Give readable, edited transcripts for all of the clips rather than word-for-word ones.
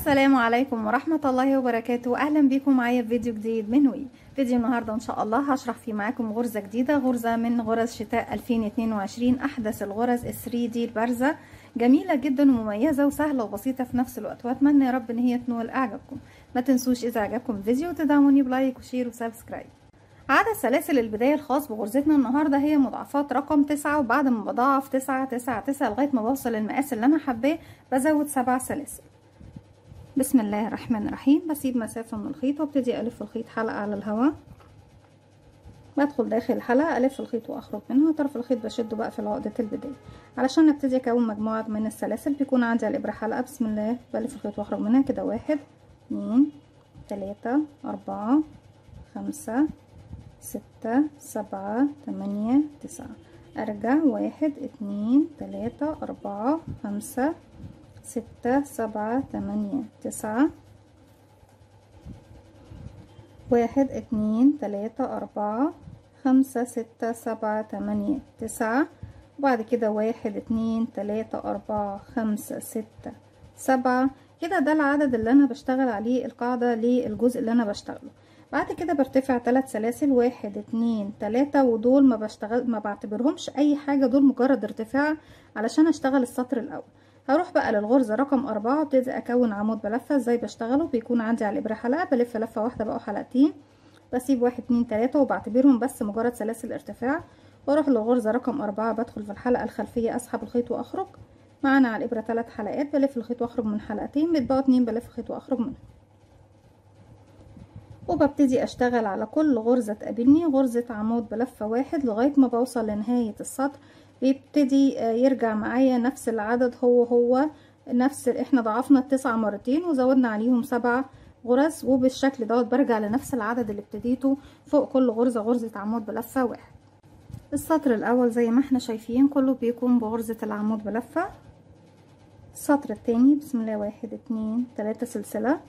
السلام عليكم ورحمة الله وبركاته. اهلا بيكم معايا في فيديو جديد من وي. فيديو النهاردة ان شاء الله هشرح فيه معاكم غرزة جديدة، غرزة من غرز شتاء 2022، احدث الغرز 3D البارزة، جميلة جدا ومميزة وسهلة وبسيطة في نفس الوقت، واتمنى يا رب ان هي تنول اعجابكم. ما تنسوش اذا عجبكم الفيديو تدعموني بلايك وشير وسبسكرايب. عدد سلاسل البداية الخاص بغرزتنا النهاردة هي مضاعفات رقم 9، وبعد ما بضاعف 9 9 9 لغاية ما بوصل المقاس اللي انا حباه بزود 7 سلاسل. بسم الله الرحمن الرحيم. بسيب مسافة من الخيط وابتدي ألف الخيط حلقة على الهواء، بدخل داخل الحلقة ألف الخيط وأخرج منها، طرف الخيط بشده بقى في عقدة البداية علشان ابتدي أكون مجموعة من السلاسل. بيكون عندي على الإبرة حلقة، بسم الله بلف الخيط وأخرج منها كده 1 2 3 4 5 6 7 8 9، أرجع 1 2 3 4 5 6 7 8 9، 1 2 3 4 5 6 7 8 9، وبعد كده 1 2 3 4 5 6 7 كده. ده العدد اللي انا بشتغل عليه القاعدة للجزء اللي انا بشتغله. بعد كده برتفع 3 سلاسل 1 2 3، ودول ما بعتبرهمش اي حاجة، دول مجرد ارتفاع علشان اشتغل السطر الاول. هروح بقى للغرزة رقم 4 وابتدي اكون عمود بلفة. ازاي بشتغله؟ بيكون عندي على الابرة حلقة، بلف لفة واحدة بقى حلقتين، بسيب 1 2 3 وبعتبرهم بس مجرد سلاسل ارتفاع، واروح للغرزة رقم 4 بدخل في الحلقة الخلفية، اسحب الخيط واخرج. معانا على الابرة 3 حلقات، بلف الخيط واخرج من حلقتين، بيتبقوا 2 بلف الخيط واخرج منهم، وببتدي اشتغل على كل غرزة تقابلني غرزة عمود بلفة واحد لغاية ما بوصل لنهاية السطر. بيبتدي يرجع معايا نفس العدد، هو نفس احنا ضعفنا ال9 مرتين وزودنا عليهم 7 غرز، وبالشكل دوت برجع لنفس العدد اللي ابتديته فوق كل غرزة غرزة عمود بلفة واحد. السطر الاول زي ما احنا شايفين كله بيكون بغرزة العمود بلفة. السطر التاني بسم الله 1 2 3 سلسلة.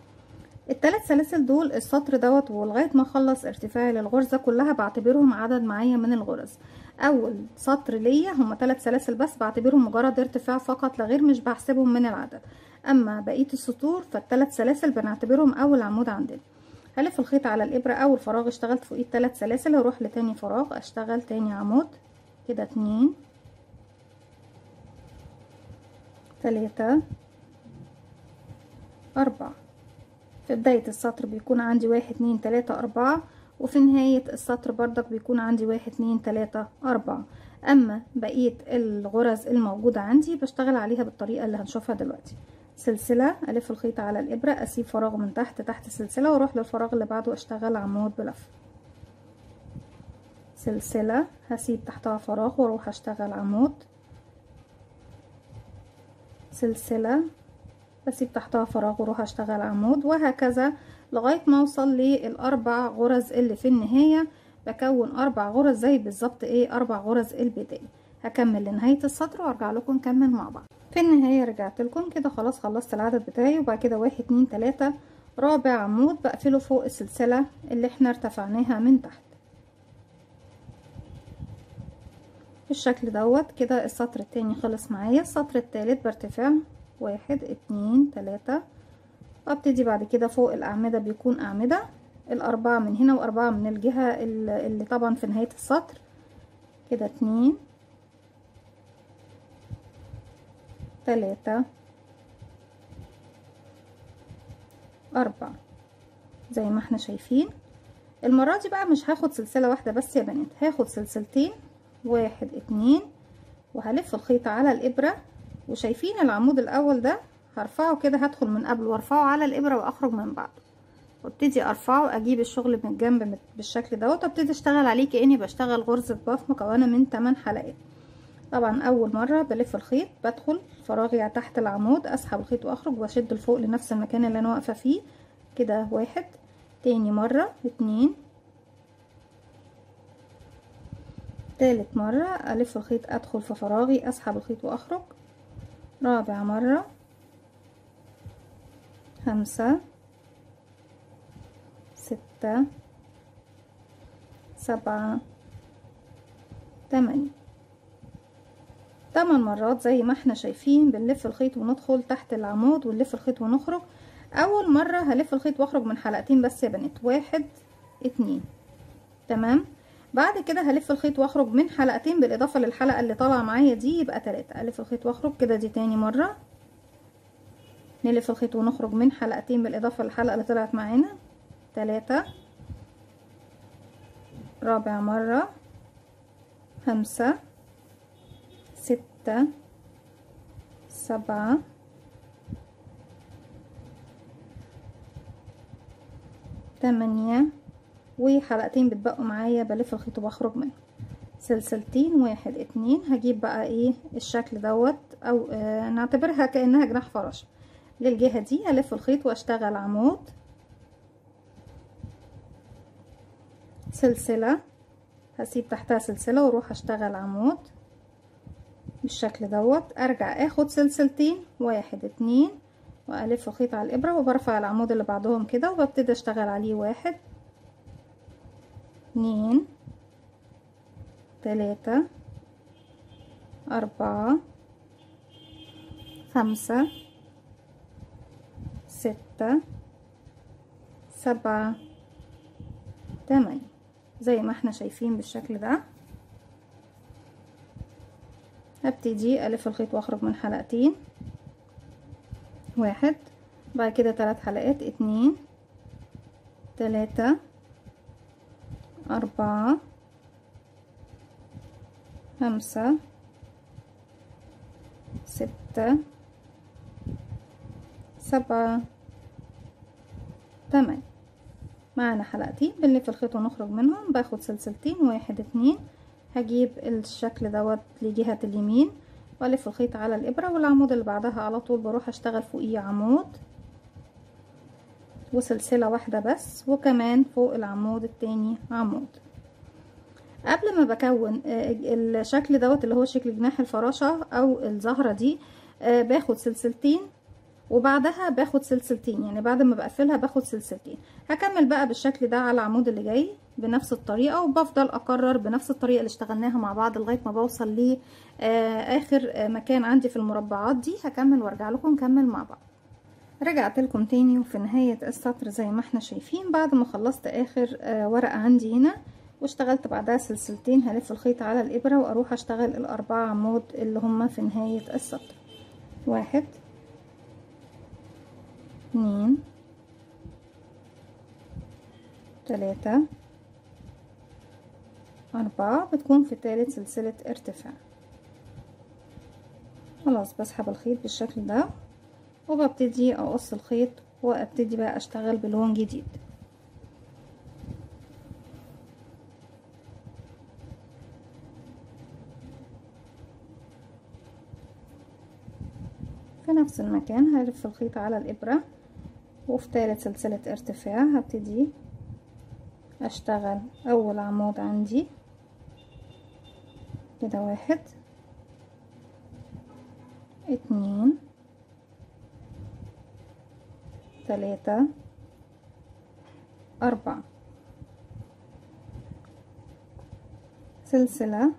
الثلاث سلاسل دول السطر دوت، ولغايه ما اخلص ارتفاعي للغرزه كلها بعتبرهم عدد معايا من الغرز. اول سطر ليا هما 3 سلاسل بس، بعتبرهم مجرد ارتفاع فقط لا غير، مش بحسبهم من العدد. اما بقيه السطور فالثلاث سلاسل بنعتبرهم اول عمود عندنا. هلف الخيط على الابره، اول فراغ اشتغلت فوقيه 3 سلاسل، هروح لتاني فراغ اشتغل تاني عمود كده 2 3 4. في بداية السطر بيكون عندي 1 2 3 4، وفي نهاية السطر بردك بيكون عندي 1 2 3 4. اما بقية الغرز الموجودة عندي بشتغل عليها بالطريقة اللي هنشوفها دلوقتي. سلسلة، الف الخيط على الابرة، اسيب فراغ من تحت سلسلة، واروح للفراغ اللي بعده اشتغل عمود بلف. سلسلة، هسيب تحتها فراغ واروح اشتغل عمود. سلسلة، بسيب تحتها فراغ واروح اشتغل عمود، وهكذا لغايه ما اوصل للاربع غرز اللي في النهايه. بكون 4 غرز زي بالظبط 4 غرز البدايه. هكمل لنهايه السطر وارجع لكم نكمل مع بعض. في النهايه رجعت لكم كده خلاص، خلصت العدد بتاعي. وبعد كده 1 2 3 رابع عمود بقفله فوق السلسله اللي احنا ارتفعناها من تحت بالشكل دوت. كده السطر التاني خلص معايا. السطر التالت برتفع 1 2 3، وابتدي بعد كده فوق الاعمده بيكون اعمده، الاربعه من هنا واربعه من الجهه اللي طبعا في نهايه السطر كده 2 3 4 زي ما احنا شايفين. المره دي بقى مش هاخد سلسله واحده بس يا بنات، هاخد سلسلتين 1 2، وهلف الخيط على الابره. وشايفين العمود الاول ده هرفعه كده، هدخل من قبل وارفعه على الابره واخرج من بعده، وابتدي ارفعه، اجيب الشغل من الجنب بالشكل دوت، وابتدي اشتغل عليه كاني بشتغل غرزه باف مكونه من 8 حلقات. طبعا اول مره بلف الخيط بدخل فراغي تحت العمود، اسحب الخيط واخرج واشد لفوق لنفس المكان اللي انا واقفه فيه كده 1. تاني مره 2، تالت مرة ألف الخيط أدخل في فراغي أسحب الخيط وأخرج. رابع مرة 5 6 7 8. 8 مرات زي ما احنا شايفين بنلف الخيط وندخل تحت العمود ونلف الخيط ونخرج. اول مرة هلف الخيط واخرج من حلقتين بس يا بنات، 1 2 تمام. بعد كده هلف الخيط واخرج من حلقتين بالاضافة للحلقة اللي طالعة معايا دي، يبقى 3. الف الخيط واخرج كده، دي تاني مرة. نلف الخيط ونخرج من حلقتين بالاضافة للحلقة اللي طلعت معانا، 3. رابع مرة 5 6 7 8 وحلقتين بتبقوا معايا بلف الخيط وبخرج منه سلسلتين، 1 2. هجيب بقى ايه الشكل دوت، او نعتبرها كأنها جناح فراشة. للجهة دي هلف الخيط واشتغل عمود، سلسلة، هسيب تحتها سلسلة واروح اشتغل عمود بالشكل دوت. ارجع اخد سلسلتين، 1 2 والف الخيط على الابرة وبرفع العمود اللي بعدهم كده وببتدي اشتغل عليه 1 2 3 4 5 6 7 8 زي ما احنا شايفين بالشكل ده. هبتدي الف الخيط واخرج من حلقتين، 1. بعد كده 3 حلقات، 2 3 4 5 6 7 8. معانا حلقتين بنلف الخيط ونخرج منهم، باخد سلسلتين، 1 2. هجيب الشكل دوت لجهة اليمين والف الخيط على الابرة، والعمود اللي بعدها على طول بروح اشتغل فوقيه عمود وسلسلة واحدة بس، وكمان فوق العمود التاني عمود. قبل ما بكون الشكل دوت اللي هو شكل جناح الفراشة او الزهرة دي، باخد سلسلتين وبعدها باخد سلسلتين، يعني بعد ما بقفلها باخد سلسلتين. هكمل بقى بالشكل ده على العمود اللي جاي بنفس الطريقة، وبفضل اكرر بنفس الطريقة اللي اشتغلناها مع بعض لغاية ما بوصل ل اخر مكان عندي في المربعات دي. هكمل وارجع لكم نكمل مع بعض. رجعت لكم تاني، وفي نهاية السطر زي ما احنا شايفين بعد ما خلصت اخر ورقة عندي هنا واشتغلت بعدها سلسلتين، هلف الخيط على الابرة واروح اشتغل ال4 عمود اللي هما في نهاية السطر. 1 2 3 4 بتكون في تالت سلسلة ارتفاع. خلاص بسحب الخيط بالشكل ده وببتدي اقص الخيط وابتدي بقى اشتغل بلون جديد. في نفس المكان هلف الخيط على الابرة وفي تالت سلسلة ارتفاع هبتدي اشتغل اول عمود عندي كده، 1 2 3 4 سلسلة،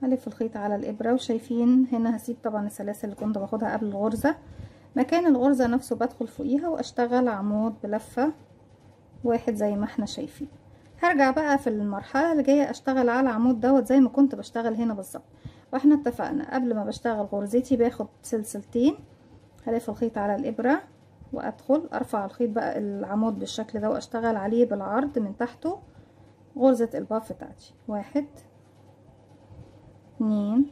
هلف الخيط على الابرة. وشايفين هنا هسيب طبعا السلاسل اللي كنت باخدها قبل الغرزة، مكان الغرزة نفسه بدخل فوقيها واشتغل عمود بلفة 1 زي ما احنا شايفين. هرجع بقى في المرحلة اللي جاية اشتغل على العمود دوت زي ما كنت بشتغل هنا بالظبط. واحنا اتفقنا قبل ما بشتغل غرزتي باخد سلسلتين، هلف الخيط على الابرة وادخل ارفع الخيط بقى العمود بالشكل ده واشتغل عليه بالعرض من تحته غرزة الباف بتاعتي. 1 2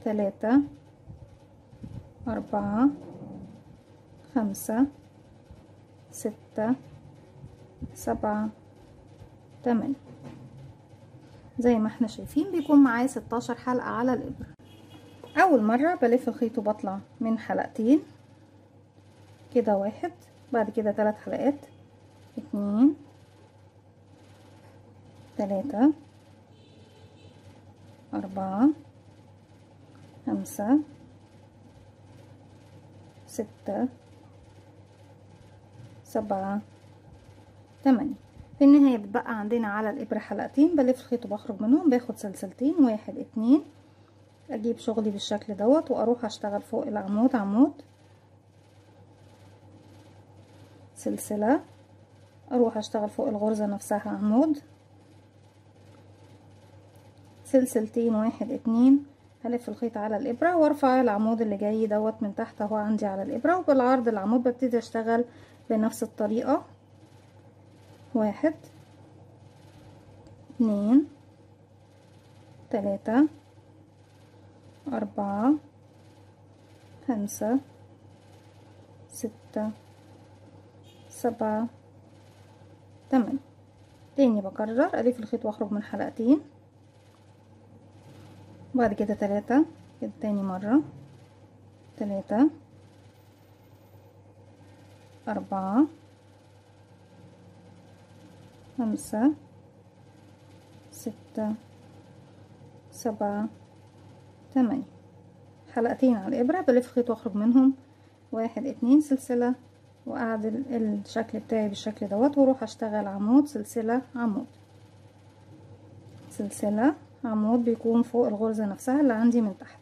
3 4 5 6 7 8 زي ما احنا شايفين بيكون معايا 16 حلقة على الابرة. اول مرة بلف الخيط وبطلع من حلقتين كده، 1. بعد كده 3 حلقات، 2 3 4 5 6 7 8. في النهاية بتبقى عندنا على الابرة حلقتين بلف الخيط وبخرج منهم، باخد سلسلتين، 1 2. اجيب شغلي بالشكل دوت واروح اشتغل فوق العمود عمود سلسلة، اروح اشتغل فوق الغرزة نفسها عمود، سلسلتين، 1 2، هلف الخيط على الابرة وارفع العمود اللي جاي دوت من تحت اهو عندي على الابرة، وبالعرض العمود ببتدي اشتغل بنفس الطريقة. 1 2 3 4 5 6 7 8. تاني بكرر، الف الخيط واخرج من حلقتين، وبعد كده 3 كده تاني مرة، 3 4 5 6 7 8. حلقتين على الابرة، بلف خيط واخرج منهم 1 2 سلسلة، واعدل الشكل بتاعي بالشكل دوت، واروح اشتغل عمود، سلسلة، عمود، سلسلة، عمود، بيكون فوق الغرزة نفسها اللي عندي من تحت،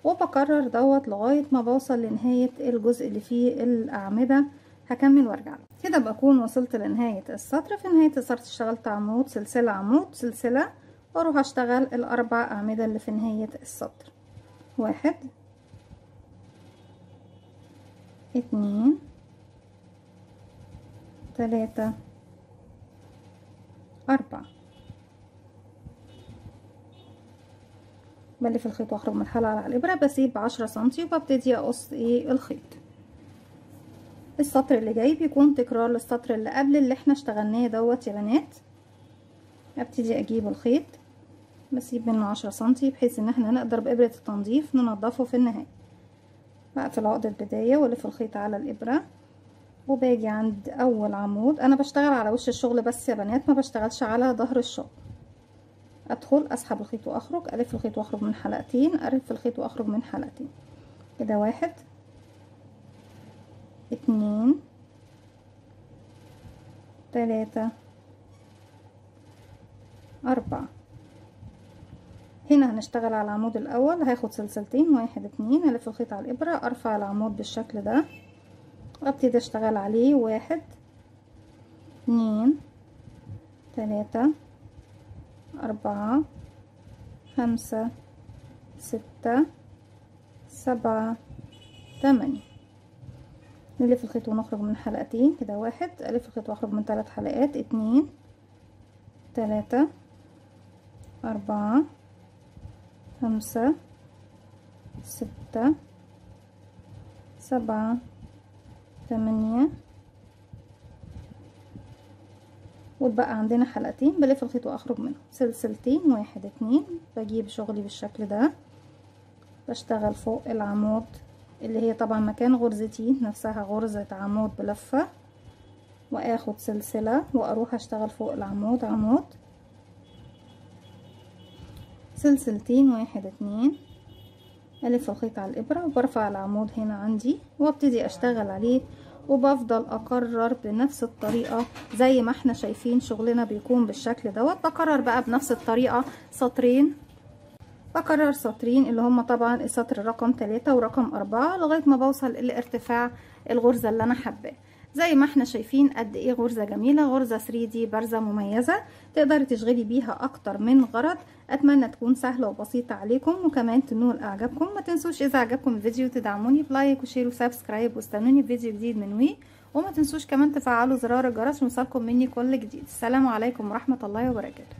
وبكرر دوت لغاية ما بوصل لنهاية الجزء اللي فيه الأعمدة. هكمل وارجع كده بكون وصلت لنهاية السطر. في نهاية السطر اشتغلت عمود، سلسلة، عمود، سلسلة، واروح اشتغل ال4 أعمدة اللي في نهاية السطر. 1 2 3 4. بلف الخيط واخرج من الحلقة على الابرة، بسيب 10 سنتي وببتدي اقص الخيط. السطر اللي جاي بيكون تكرار للسطر اللي قبل اللي احنا اشتغلناه دوت يا بنات. ابتدي اجيب الخيط، بسيب منه 10 سنتي بحيث ان احنا نقدر بابرة التنظيف ننضفه في النهاية. بقفل عقدة البداية والف الخيط على الابرة، وباجي عند اول عمود. انا بشتغل على وش الشغل بس يا بنات، ما بشتغلش على ظهر الشغل. ادخل اسحب الخيط واخرج، الف الخيط واخرج من حلقتين، الف الخيط واخرج من حلقتين كده. 1 2 3 4. هنا هنشتغل على العمود الاول، هاخد سلسلتين، 1 2، الف الخيط على الابرة، ارفع العمود بالشكل ده وابتدي اشتغل عليه. 1 2 3 4 5 6 7 8. نلف الخيط ونخرج من حلقتين كده. 1 الف الخيط واخرج من 3 حلقات، 2 3 4 5 6 7 8. واتبقى عندنا حلقتين، بلف الخيط واخرج منهم سلسلتين، 1 2. بجيب شغلي بالشكل ده، بشتغل فوق العمود اللي هي طبعا مكان غرزتي نفسها غرزة عمود بلفة، واخد سلسلة واروح اشتغل فوق العمود عمود، سلسلتين، 1 2، الف الخيط على الابرة وبرفع العمود هنا عندي وابتدي اشتغل عليه، وبفضل اكرر بنفس الطريقة زي ما احنا شايفين شغلنا بيكون بالشكل دوت. بكرر بقى بنفس الطريقة سطرين، بكرر سطرين اللي هم طبعا السطر رقم 3 ورقم 4 لغاية ما بوصل لارتفاع الغرزة اللي انا حباه. زي ما احنا شايفين قد ايه غرزة جميلة، غرزة 3D بارزة مميزة تقدري تشغلي بيها اكتر من غرض. اتمنى تكون سهلة وبسيطة عليكم وكمان تنول اعجابكم. ما تنسوش اذا عجبكم الفيديو تدعموني بلايك وشير وسبسكرايب، واستنوني بفيديو جديد من وي. وما تنسوش كمان تفعلوا زرار الجرس ليوصلكم مني كل جديد. السلام عليكم ورحمة الله وبركاته.